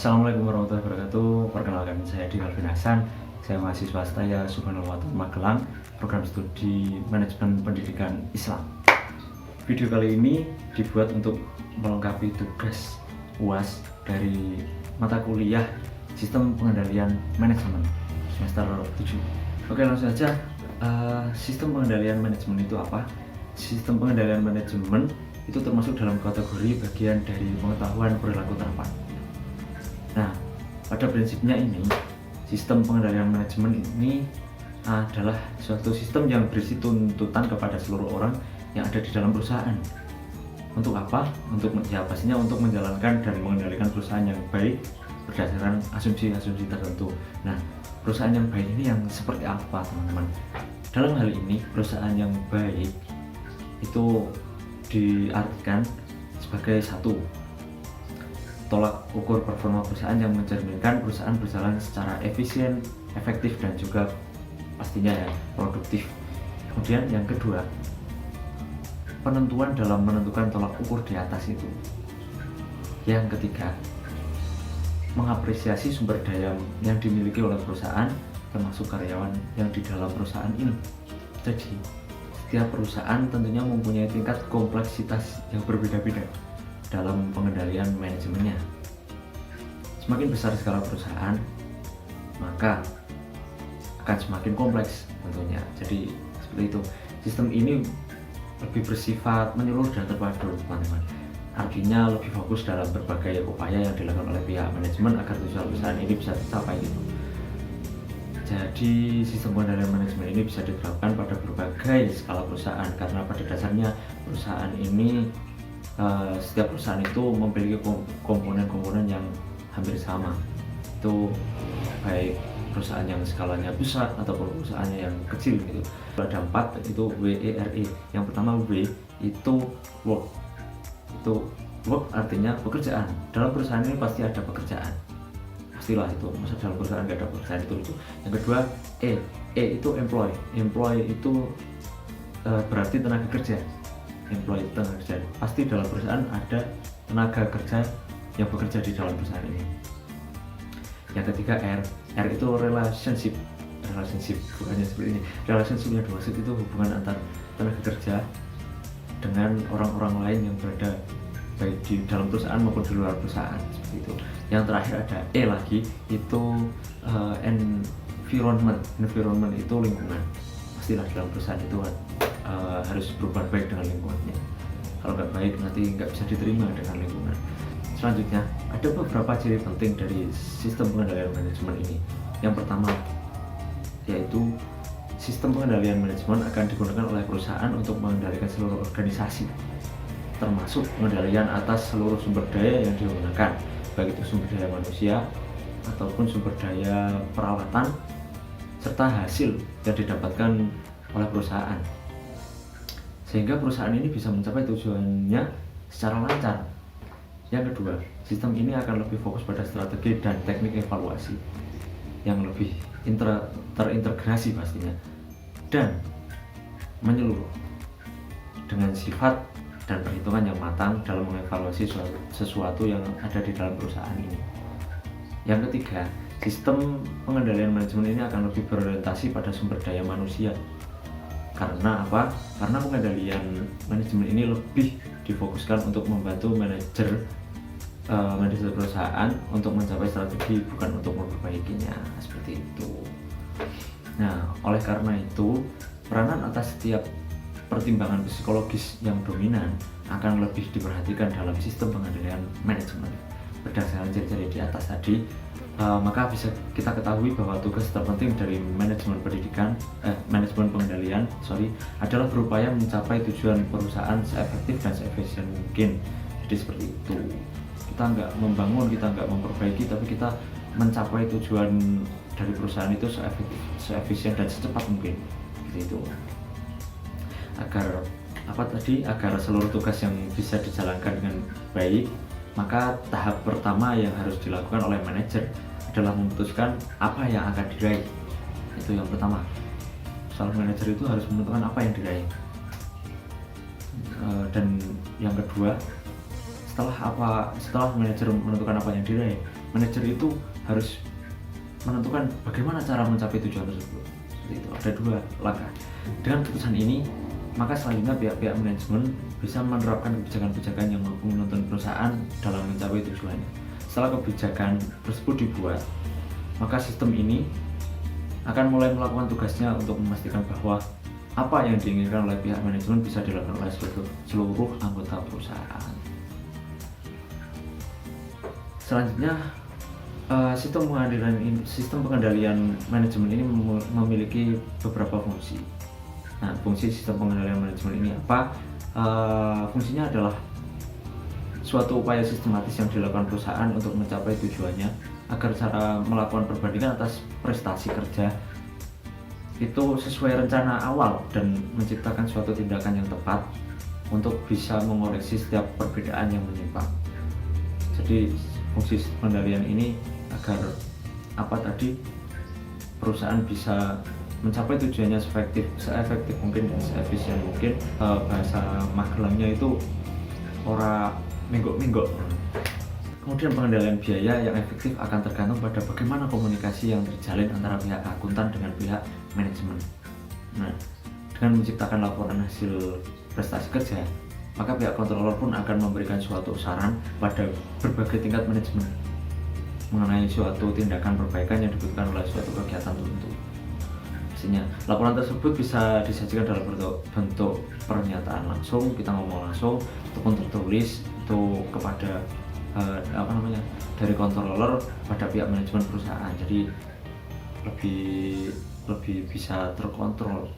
Assalamualaikum warahmatullahi wabarakatuh. Perkenalkan, saya Di Alvin Hasan. Saya mahasiswa Setaya Subhanallah Magelang, program studi manajemen pendidikan Islam. Video kali ini dibuat untuk melengkapi tugas UAS dari mata kuliah Sistem Pengendalian Manajemen semester 7. Oke, langsung saja. Sistem pengendalian manajemen itu apa? Sistem pengendalian manajemen itu termasuk dalam kategori bagian dari pengetahuan perilaku terapan. Nah, pada prinsipnya ini, sistem pengendalian manajemen ini adalah suatu sistem yang berisi tuntutan kepada seluruh orang yang ada di dalam perusahaan. Untuk apa? Pastinya untuk menjalankan dan mengendalikan perusahaan yang baik berdasarkan asumsi-asumsi tertentu. Nah, perusahaan yang baik ini yang seperti apa, teman-teman? Dalam hal ini, perusahaan yang baik itu diartikan sebagai satu, tolak ukur performa perusahaan yang mencerminkan perusahaan berjalan secara efisien, efektif, dan juga pastinya ya produktif. Kemudian yang kedua, penentuan dalam menentukan tolak ukur di atas itu. Yang ketiga, mengapresiasi sumber daya yang dimiliki oleh perusahaan termasuk karyawan yang di dalam perusahaan ini. Jadi setiap perusahaan tentunya mempunyai tingkat kompleksitas yang berbeda-beda dalam pengendalian manajemennya. Semakin besar skala perusahaan, maka akan semakin kompleks tentunya. Jadi seperti itu. Sistem ini lebih bersifat menyeluruh dan terpadu, teman-teman. Artinya lebih fokus dalam berbagai upaya yang dilakukan oleh pihak manajemen agar tujuan perusahaan ini bisa tercapai gitu. Jadi sistem pengendalian manajemen ini bisa diterapkan pada berbagai skala perusahaan karena pada dasarnya perusahaan ini setiap perusahaan itu memiliki komponen-komponen yang hampir sama. Itu baik perusahaan yang skalanya besar ataupun perusahaan yang kecil gitu. Ada 4, itu WERE. Yang pertama W itu work. Itu work artinya pekerjaan. Dalam perusahaan ini pasti ada pekerjaan. Pastilah itu. Masa dalam perusahaan nggak ada pekerjaan itu. Yang kedua E itu employ. Employ itu berarti tenaga kerja. Employee tenaga kerja. Pasti dalam perusahaan ada tenaga kerja yang bekerja di dalam perusahaan ini. Yang ketiga R itu relationship bukannya seperti ini. Relationship yang dimaksud itu hubungan antar tenaga kerja dengan orang-orang lain yang berada baik di dalam perusahaan maupun di luar perusahaan, seperti itu. Yang terakhir ada E lagi, itu environment itu lingkungan. Pastilah dalam perusahaan itu harus berbuat baik dengan lingkungannya. Kalau nggak baik nanti nggak bisa diterima dengan lingkungan. Selanjutnya ada beberapa ciri penting dari sistem pengendalian manajemen ini. Yang pertama yaitu sistem pengendalian manajemen akan digunakan oleh perusahaan untuk mengendalikan seluruh organisasi, termasuk pengendalian atas seluruh sumber daya yang digunakan, baik itu sumber daya manusia ataupun sumber daya perawatan serta hasil yang didapatkan oleh perusahaan, sehingga perusahaan ini bisa mencapai tujuannya secara lancar. Yang kedua, sistem ini akan lebih fokus pada strategi dan teknik evaluasi yang lebih terintegrasi pastinya dan menyeluruh dengan sifat dan perhitungan yang matang dalam mengevaluasi sesuatu yang ada di dalam perusahaan ini. Yang ketiga, sistem pengendalian manajemen ini akan lebih berorientasi pada sumber daya manusia. Karena apa? Karena pengendalian manajemen ini lebih difokuskan untuk membantu manajer perusahaan untuk mencapai strategi, bukan untuk memperbaikinya, seperti itu. Nah, oleh karena itu, peranan atas setiap pertimbangan psikologis yang dominan akan lebih diperhatikan dalam sistem pengendalian manajemen. Berdasarkan ciri-ciri di atas tadi, maka bisa kita ketahui bahwa tugas terpenting dari manajemen pengendalian adalah berupaya mencapai tujuan perusahaan seefektif dan seefisien mungkin. Jadi seperti itu. Kita nggak membangun, kita nggak memperbaiki, tapi kita mencapai tujuan dari perusahaan itu seefektif, seefisien dan secepat mungkin. Seperti itu. Agar seluruh tugas yang bisa dijalankan dengan baik, maka tahap pertama yang harus dilakukan oleh manajer adalah memutuskan apa yang akan diraih. Itu yang pertama. Seorang manajer itu harus menentukan apa yang diraih. Dan yang kedua, setelah manajer menentukan apa yang diraih, manajer itu harus menentukan bagaimana cara mencapai tujuan tersebut. Seperti itu, ada 2 langkah. Dengan keputusan ini, maka selanjutnya pihak-pihak manajemen bisa menerapkan kebijakan-kebijakan yang mampu menuntun perusahaan dalam mencapai tujuannya. Setelah kebijakan tersebut dibuat, maka sistem ini akan mulai melakukan tugasnya untuk memastikan bahwa apa yang diinginkan oleh pihak manajemen bisa dilakukan oleh seluruh anggota perusahaan. Selanjutnya, sistem pengendalian manajemen ini memiliki beberapa fungsi. Nah, fungsi sistem pengendalian manajemen ini apa? Fungsinya adalah suatu upaya sistematis yang dilakukan perusahaan untuk mencapai tujuannya agar cara melakukan perbandingan atas prestasi kerja itu sesuai rencana awal dan menciptakan suatu tindakan yang tepat untuk bisa mengoreksi setiap perbedaan yang menyimpang. Jadi fungsi pengendalian ini agar perusahaan bisa mencapai tujuannya seefektif mungkin dan seefisien mungkin. Bahasa Magelangnya itu ora menggok-menggok. Kemudian pengendalian biaya yang efektif akan tergantung pada bagaimana komunikasi yang terjalin antara pihak akuntan dengan pihak manajemen. Nah, dengan menciptakan laporan hasil prestasi kerja, maka pihak controller pun akan memberikan suatu saran pada berbagai tingkat manajemen mengenai suatu tindakan perbaikan yang dibutuhkan oleh suatu kegiatan tertentu. Hasilnya, laporan tersebut bisa disajikan dalam bentuk pernyataan langsung, kita ngomong langsung, ataupun tertulis itu kepada dari controller pada pihak manajemen perusahaan. Jadi lebih bisa terkontrol.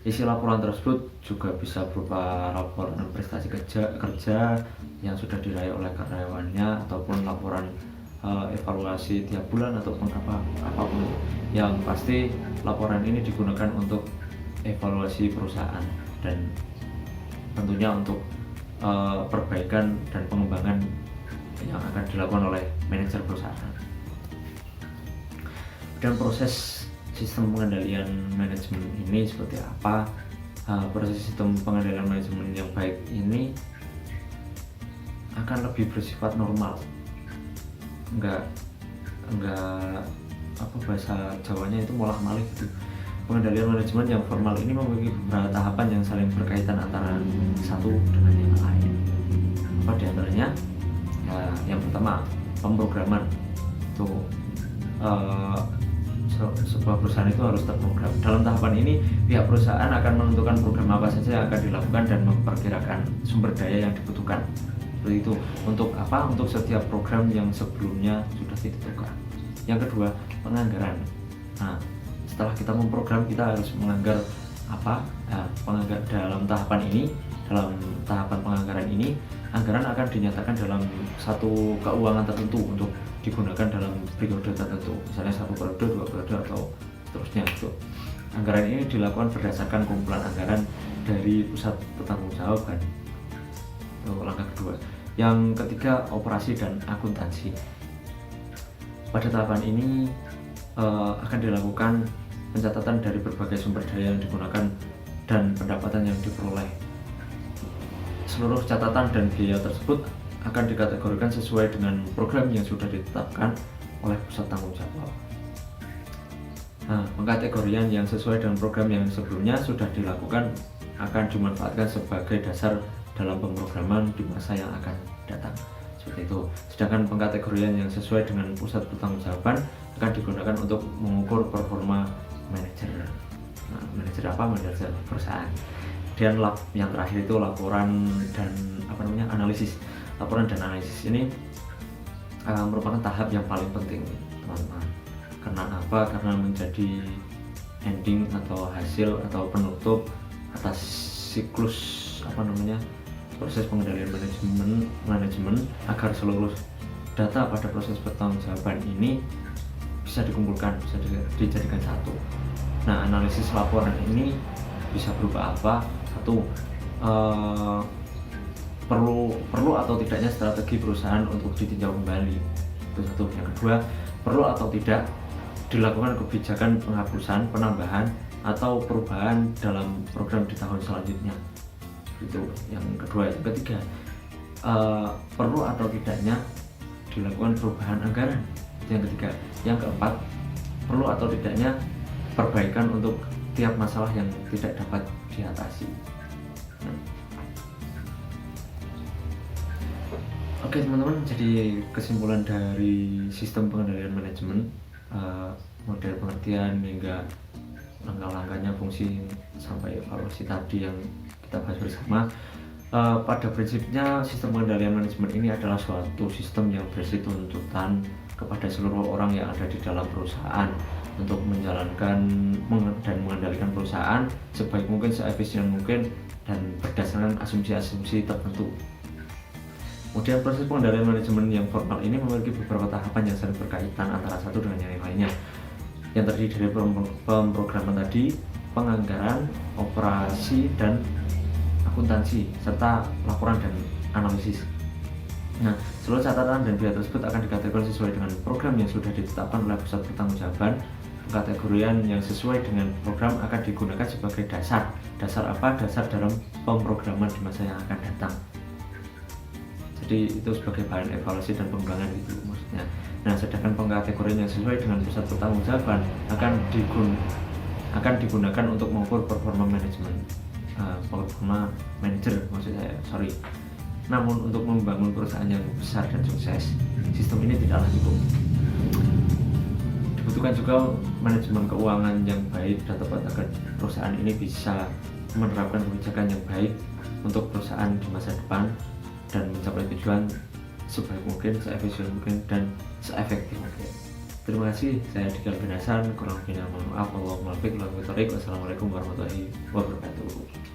Isi laporan tersebut juga bisa berupa laporan prestasi kerja yang sudah diraih oleh karyawannya, ataupun laporan evaluasi tiap bulan, ataupun apapun. Yang pasti laporan ini digunakan untuk evaluasi perusahaan dan tentunya untuk perbaikan dan pengembangan yang akan dilakukan oleh manajer perusahaan. Dan proses sistem pengendalian manajemen ini seperti apa? Proses sistem pengendalian manajemen yang baik ini akan lebih bersifat normal, enggak bahasa Jawanya itu molah-malih gitu. Pengendalian manajemen yang formal ini memiliki beberapa tahapan yang saling berkaitan antara satu dengan yang lain. Apa diantaranya? Yang pertama, pemrograman. Sebuah perusahaan itu harus terprogram. Dalam tahapan ini, pihak perusahaan akan menentukan program apa saja yang akan dilakukan dan memperkirakan sumber daya yang dibutuhkan. Seperti itu. Untuk apa? Untuk setiap program yang sebelumnya sudah ditentukan. Yang kedua, penganggaran. Nah, setelah kita memprogram, kita harus menganggar apa? Dalam tahapan penganggaran ini, anggaran akan dinyatakan dalam satu keuangan tertentu untuk digunakan dalam periode tertentu, misalnya 1 periode, 2 periode, atau seterusnya gitu. Anggaran ini dilakukan berdasarkan kumpulan anggaran dari pusat pertanggungjawaban. Itu langkah kedua. Yang ketiga, operasi dan akuntansi. Pada tahapan ini akan dilakukan pencatatan dari berbagai sumber daya yang digunakan dan pendapatan yang diperoleh. Seluruh catatan dan biaya tersebut akan dikategorikan sesuai dengan program yang sudah ditetapkan oleh pusat tanggung jawab. Nah, pengkategorian yang sesuai dengan program yang sebelumnya sudah dilakukan akan dimanfaatkan sebagai dasar dalam pemrograman di masa yang akan datang. Seperti itu. Sedangkan pengkategorian yang sesuai dengan pusat pertanggungjawaban akan digunakan untuk mengukur performa manajer. Nah, manajer perusahaan. Dan yang terakhir itu laporan dan analisis. Laporan dan analisis ini merupakan tahap yang paling penting, teman-teman. Karena apa? Karena menjadi ending atau hasil atau penutup atas siklus proses pengendalian manajemen agar seluruh data pada proses pertanggungjawaban ini bisa dikumpulkan, bisa dijadikan satu. Nah, analisis laporan ini bisa berupa apa? Satu, perlu atau tidaknya strategi perusahaan untuk ditinjau kembali. Itu satu. Yang kedua, perlu atau tidak dilakukan kebijakan penghapusan, penambahan, atau perubahan dalam program di tahun selanjutnya. Itu yang kedua. Yang ketiga, perlu atau tidaknya dilakukan perubahan anggaran. Yang ketiga, yang keempat, perlu atau tidaknya perbaikan untuk tiap masalah yang tidak dapat diatasi. Oke teman-teman, jadi kesimpulan dari sistem pengendalian manajemen, model pengertian hingga langkah-langkahnya, fungsi sampai evaluasi tadi yang kita bahas bersama. Pada prinsipnya sistem pengendalian manajemen ini adalah suatu sistem yang berisi tuntutan kepada seluruh orang yang ada di dalam perusahaan untuk menjalankan dan mengendalikan perusahaan sebaik mungkin, seefisien mungkin, dan berdasarkan asumsi-asumsi tertentu. Kemudian proses pengendalian manajemen yang formal ini memiliki beberapa tahapan yang saling berkaitan antara satu dengan yang lainnya, yang terdiri dari pemrograman tadi, penganggaran, operasi, dan akuntansi, serta laporan dan analisis. Nah, seluruh catatan dan biaya tersebut akan dikategorikan sesuai dengan program yang sudah ditetapkan oleh pusat pertanggungjawaban. Pengkategorian yang sesuai dengan program akan digunakan sebagai dasar. Dasar apa? Dasar dalam pemrograman di masa yang akan datang. Jadi itu sebagai bahan evaluasi dan pengembangan gitu maksudnya. Nah, sedangkan pengkategorian yang sesuai dengan pusat pertanggungjawaban akan digunakan untuk mengukur performa manajemen, performa manager maksud saya, sorry. Namun untuk membangun perusahaan yang besar dan sukses, sistem ini tidaklah cukup. Dibutuhkan juga manajemen keuangan yang baik dan tepat agar perusahaan ini bisa menerapkan kebijakan yang baik untuk perusahaan di masa depan dan mencapai tujuan sebaik mungkin, seefisien mungkin, dan seefektif mungkin. Terima kasih, saya Dika Binasan, kurang lebihnya mohon maaf. Wassalamualaikum warahmatullahi wabarakatuh.